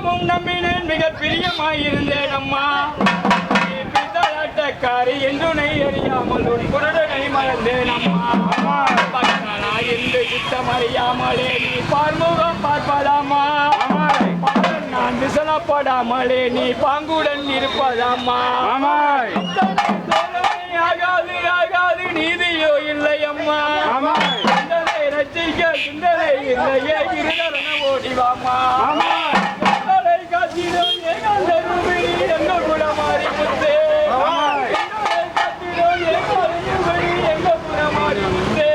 மிகவும் நம்பினேன் மிக பிரியமாயிருந்தேன் அம்மா பித்தலாட்டக்காரி என்றுனை அறியாமல் உன் குருடனை மறந்தேன் அம்மா பக்தனா என்று சித்தம் அறியாமலே நீ பார்முகம் பார்ப்பதாமா நான் விசனப்படாமலே நீ பாங்குடன் இருப்பதாமா ஆகாது ஆகாது நீதியோ இல்லை அம்மா ரசிக்க சிந்தனை இல்லையே இருதரன ஓடிவாமா காத்திரோ ஏகாந்த ரூபிணி எங்க கூட மாறி முத்தே காத்திரோ ஏகாந்த எங்க கூட மாறி முத்தே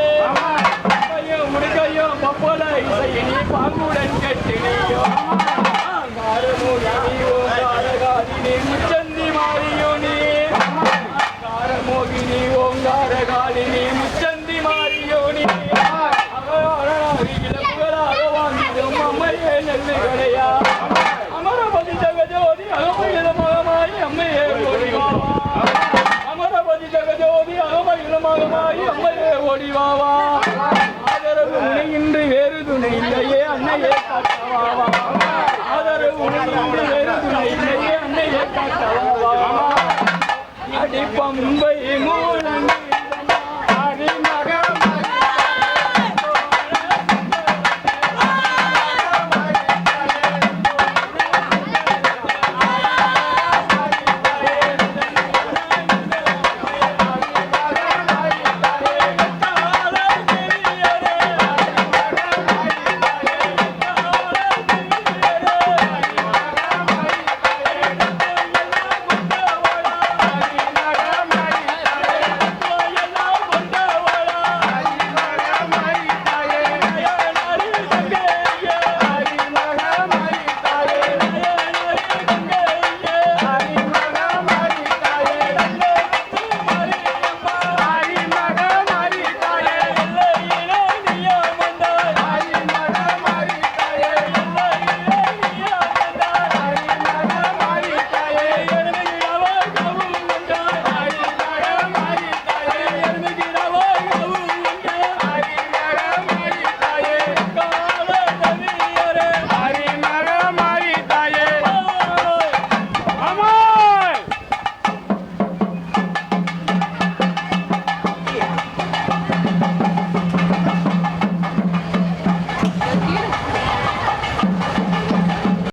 முடிக்கையோ பப்போல இசை நீ பாங்குடன் கட்டினியோ ஓங்காரகாதினி முச்சந்தி மாறியோ நீ மோகினி ஓங்காரகாலினி முச்சந்தி மாறியோ நீ அம்மையே நெல்லு கடையா அமரபதி ஜகஜோதி அகமயிலமாய் அம்மையே ஓடிவாவா அமரபதி ஜகஜோதி அகமயிலமாய் அம்மையே ஓடிவாவா ஆதரவு உனையின்றி வேறு துணை இல்லையே அன்னையே காட்டவாவா ஆதரவு உனையின்றி வேறு துணை இல்லையே அன்னையே காட்டவாவா அடிப்பம்